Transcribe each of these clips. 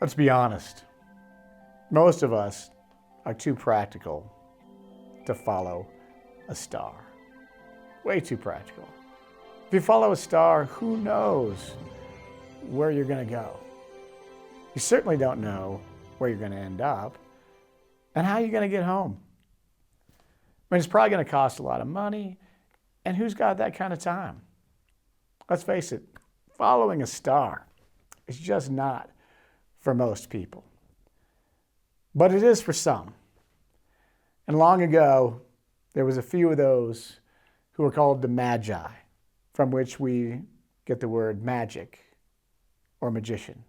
Let's be honest. Most of us are too practical to follow a star. Way too practical. If you follow a star, who knows where you're going to go? You certainly don't know where you're going to end up and how you're going to get home. I mean, it's probably going to cost a lot of money, and who's got that kind of time? Let's face it, following a star is just not for most people. But it is for some. And long ago, there was a few of those who were called the Magi, from which we get the word magic or magician.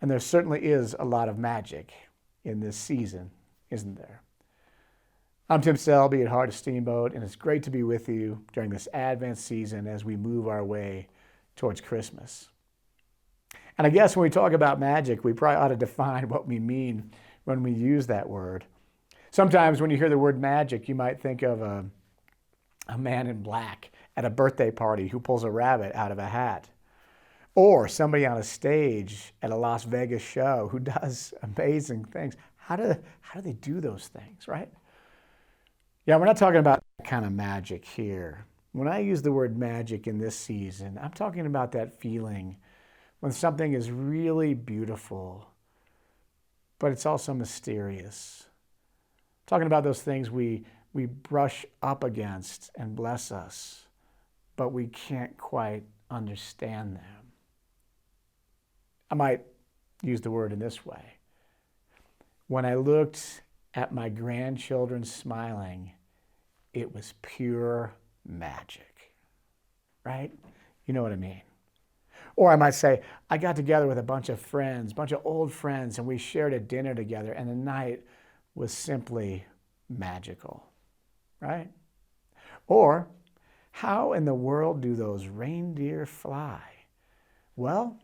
And there certainly is a lot of magic in this season, isn't there? I'm Tim Selby at Heart of Steamboat, and it's great to be with you during this Advent season as we move our way towards Christmas. And I guess when we talk about magic, we probably ought to define what we mean when we use that word. Sometimes when you hear the word magic, you might think of a man in black at a birthday party who pulls a rabbit out of a hat. Or somebody on a stage at a Las Vegas show who does amazing things. How do they do those things, right? Yeah, we're not talking about that kind of magic here. When I use the word magic in this season, I'm talking about that feeling when something is really beautiful, but it's also mysterious. I'm talking about those things we brush up against and bless us, but we can't quite understand them. I might use the word in this way. When I looked at my grandchildren smiling, it was pure magic, right? You know what I mean? Or I might say, I got together with a bunch of friends, a bunch of old friends, and we shared a dinner together, and the night was simply magical, right? Or, how in the world do those reindeer fly? Well,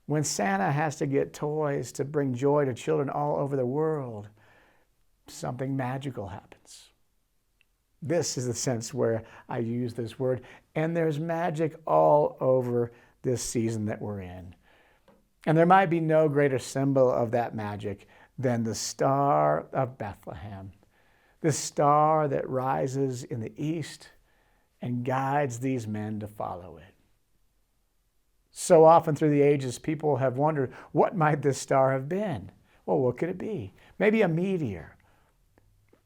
when Santa has to get toys to bring joy to children all over the world, something magical happens. This is the sense where I use this word, and there's magic all over this season that we're in. And there might be no greater symbol of that magic than the Star of Bethlehem, the star that rises in the east and guides these men to follow it. So often through the ages, people have wondered, what might this star have been? Well, what could it be? Maybe a meteor.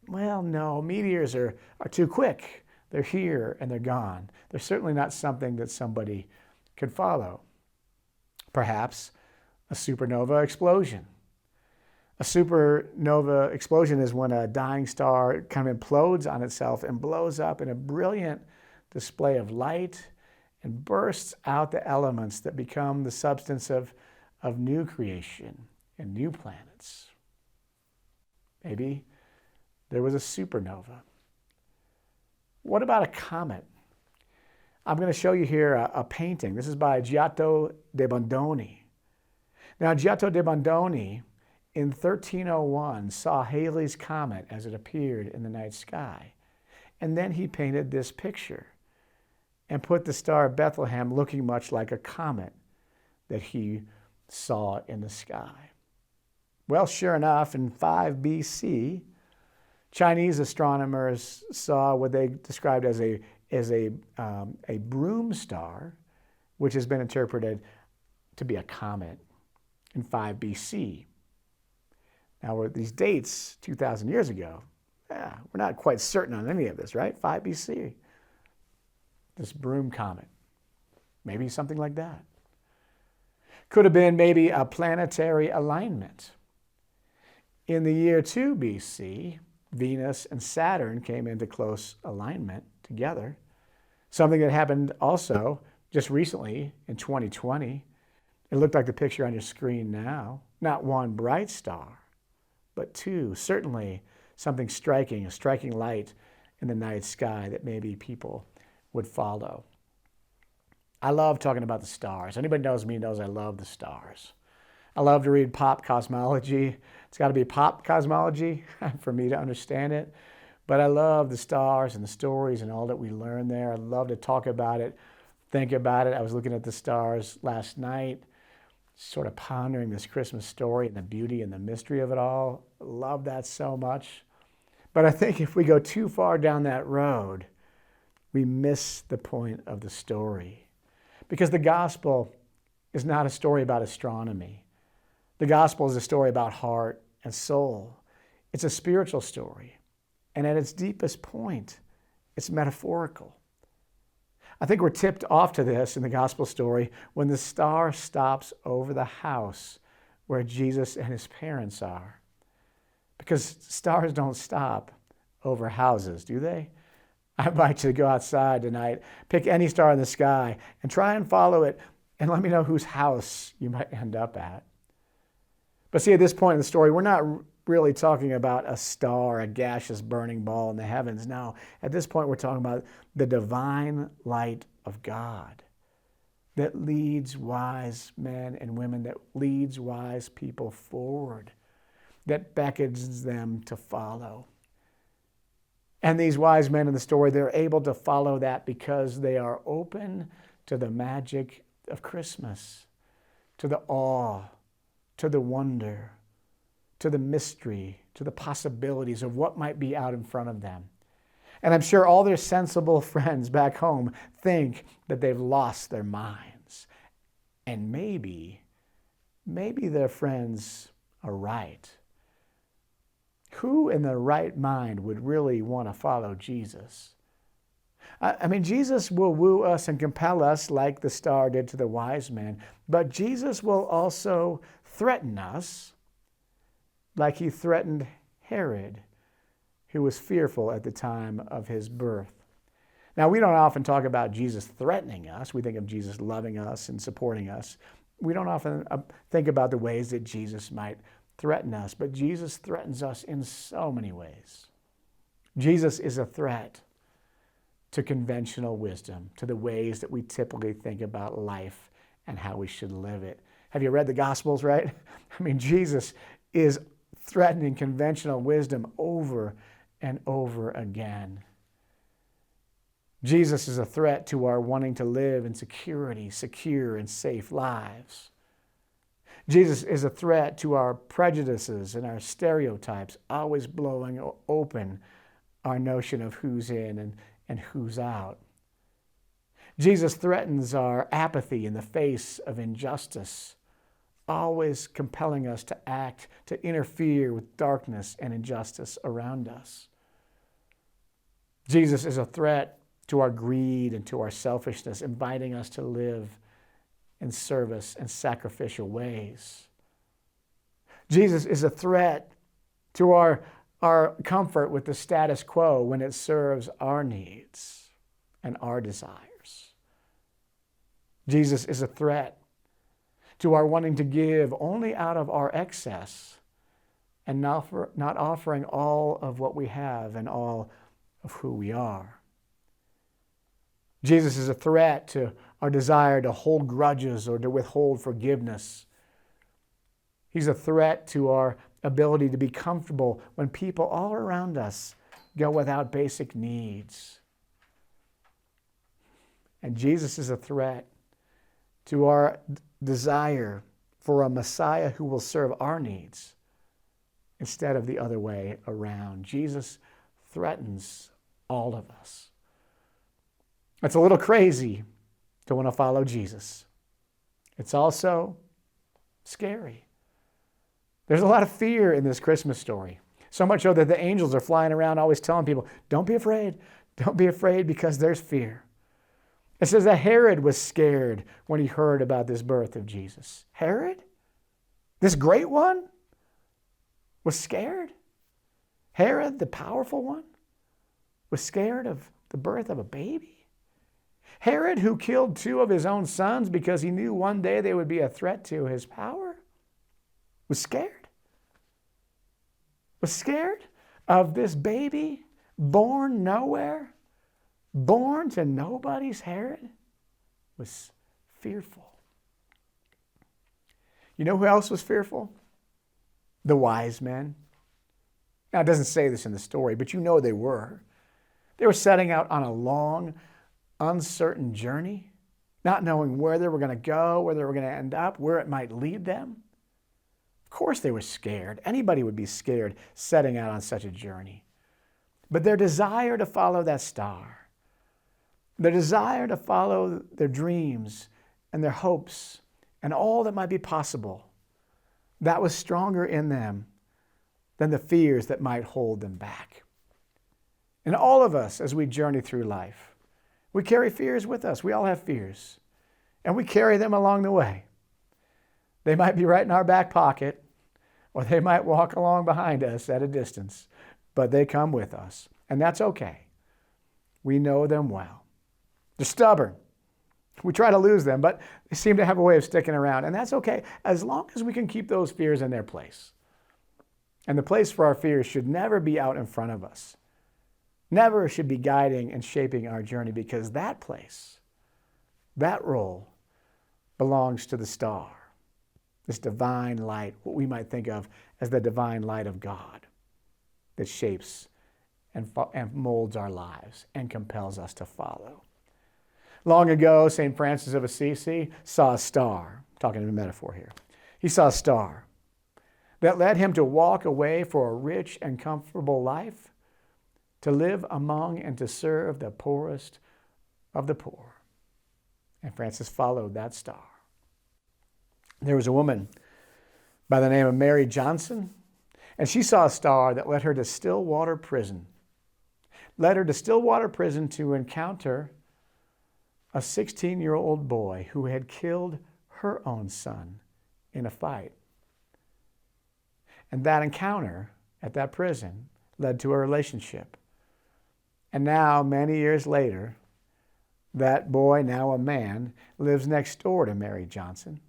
Well, no, meteors are too quick. They're here and they're gone. They're certainly not something that somebody could follow. Perhaps a supernova explosion. A supernova explosion is when a dying star kind of implodes on itself and blows up in a brilliant display of light and bursts out the elements that become the substance of new creation and new planets. Maybe there was a supernova. What about a comet? I'm going to show you here a painting. This is by Giotto de Bondone. Now, Giotto de Bondone in 1301 saw Halley's Comet as it appeared in the night sky. And then he painted this picture and put the Star of Bethlehem looking much like a comet that he saw in the sky. Well, sure enough, in 5 BC, Chinese astronomers saw what they described as a broom star, which has been interpreted to be a comet in 5 BC. Now, these dates, 2,000 years ago, we're not quite certain on any of this, right? 5 BC. This broom comet. Maybe something like that. Could have been maybe a planetary alignment. In the year 2 BC, Venus and Saturn came into close alignment together. Something that happened also just recently in 2020. It looked like the picture on your screen now. Not one bright star, but two. Certainly something striking, a striking light in the night sky that maybe people would follow. I love talking about the stars. Anybody knows me knows I love the stars. I love to read pop cosmology. It's got to be pop cosmology for me to understand it. But I love the stars and the stories and all that we learn there. I love to talk about it, think about it. I was looking at the stars last night. sort of pondering this Christmas story and the beauty and the mystery of it all. Love that so much. But I think if we go too far down that road, we miss the point of the story. Because the gospel is not a story about astronomy. The gospel is a story about heart and soul. It's a spiritual story. And at its deepest point, it's metaphorical. I think we're tipped off to this in the gospel story when the star stops over the house where Jesus and his parents are. Because stars don't stop over houses, do they? I invite you to go outside tonight, pick any star in the sky, and try and follow it, and let me know whose house you might end up at. But see, at this point in the story, we're not really talking about a star, a gaseous burning ball in the heavens. No, at this point, we're talking about the divine light of God that leads wise men and women, that leads wise people forward, that beckons them to follow. And these wise men in the story, they're able to follow that because they are open to the magic of Christmas, to the awe, to the wonder, to the mystery, to the possibilities of what might be out in front of them. And I'm sure all their sensible friends back home think that they've lost their minds. And maybe their friends are right. Who in their right mind would really want to follow Jesus? I mean, Jesus will woo us and compel us like the star did to the wise men, but Jesus will also threaten us like he threatened Herod, who was fearful at the time of his birth. Now, we don't often talk about Jesus threatening us. We think of Jesus loving us and supporting us. We don't often think about the ways that Jesus might threaten us, but Jesus threatens us in so many ways. Jesus is a threat to conventional wisdom, to the ways that we typically think about life and how we should live it. Have you read the Gospels, right? I mean, Jesus is threatening conventional wisdom over and over again. Jesus is a threat to our wanting to live in security, secure and safe lives. Jesus is a threat to our prejudices and our stereotypes, always blowing open our notion of who's in and who's out. Jesus threatens our apathy in the face of injustice, always compelling us to act, to interfere with darkness and injustice around us. Jesus is a threat to our greed and to our selfishness, inviting us to live in service and sacrificial ways. Jesus is a threat to our comfort with the status quo when it serves our needs and our desires. Jesus is a threat to our wanting to give only out of our excess and not offering all of what we have and all of who we are. Jesus is a threat to our desire to hold grudges or to withhold forgiveness. He's a threat to our ability to be comfortable when people all around us go without basic needs. And Jesus is a threat to our desire for a Messiah who will serve our needs instead of the other way around. Jesus threatens all of us. It's a little crazy to want to follow Jesus. It's also scary. There's a lot of fear in this Christmas story. So much so that the angels are flying around always telling people, don't be afraid. Don't be afraid, because there's fear. It says that Herod was scared when he heard about this birth of Jesus. Herod? This great one? Was scared? Herod, the powerful one, was scared of the birth of a baby? Herod, who killed 2 of his own sons because he knew one day they would be a threat to his power, was scared. Was scared of this baby born nowhere, born to nobody's. Herod was fearful. You know who else was fearful? The wise men. Now, it doesn't say this in the story, but you know they were. They were setting out on a long, uncertain journey. not knowing where they were going to go, where they were going to end up, where it might lead them. Of course they were scared. Anybody would be scared setting out on such a journey. But their desire to follow that star, their desire to follow their dreams and their hopes and all that might be possible, that was stronger in them than the fears that might hold them back. And all of us, as we journey through life, we carry fears with us. We all have fears. And we carry them along the way. They might be right in our back pocket, or they might walk along behind us at a distance, but they come with us. And that's okay. We know them well. They're stubborn. We try to lose them, but they seem to have a way of sticking around. And that's okay, as long as we can keep those fears in their place. And the place for our fears should never be out in front of us. Never should be guiding and shaping our journey, because that place, that role, belongs to the star, this divine light, what we might think of as the divine light of God that shapes and molds our lives and compels us to follow. Long ago, St. Francis of Assisi saw a star, talking in a metaphor here. He saw a star that led him to walk away for a rich and comfortable life, to live among and to serve the poorest of the poor. And Francis followed that star. There was a woman by the name of Mary Johnson, and she saw a star that led her to Stillwater Prison. Led her to Stillwater Prison to encounter a 16-year-old boy who had killed her own son in a fight. And that encounter at that prison led to a relationship. And now, many years later, that boy, now a man, lives next door to Mary Johnson.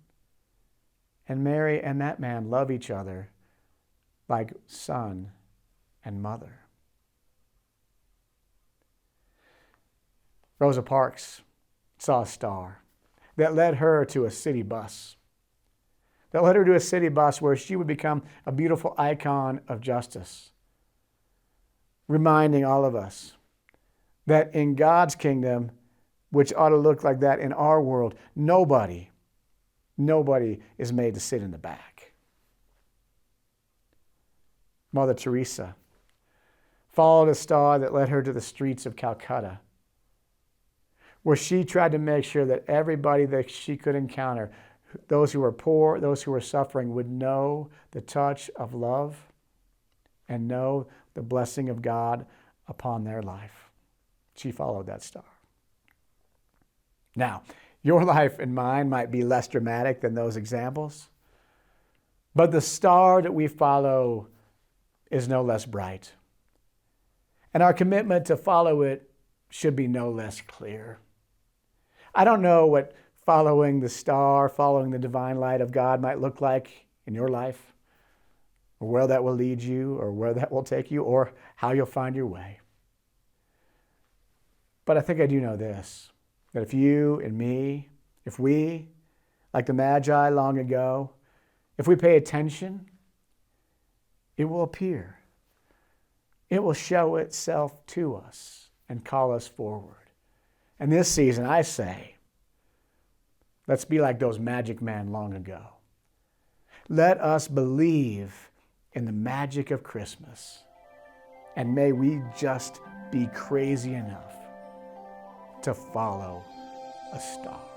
And Mary and that man love each other like son and mother. Rosa Parks saw a star that led her to a city bus. That led her to a city bus where she would become a beautiful icon of justice, reminding all of us that in God's kingdom, which ought to look like that in our world, nobody is made to sit in the back. Mother Teresa followed a star that led her to the streets of Calcutta, where she tried to make sure that everybody that she could encounter, those who were poor, those who were suffering, would know the touch of love and know the blessing of God upon their life. She followed that star. Now, your life and mine might be less dramatic than those examples, but the star that we follow is no less bright. And our commitment to follow it should be no less clear. I don't know what following the star, following the divine light of God might look like in your life, or where that will lead you, or where that will take you, or how you'll find your way. But I think I do know this, that if you and me, if we, like the Magi long ago, if we pay attention, it will appear. It will show itself to us and call us forward. And this season, I say, let's be like those magic men long ago. Let us believe in the magic of Christmas. And may we just be crazy enough to follow a star.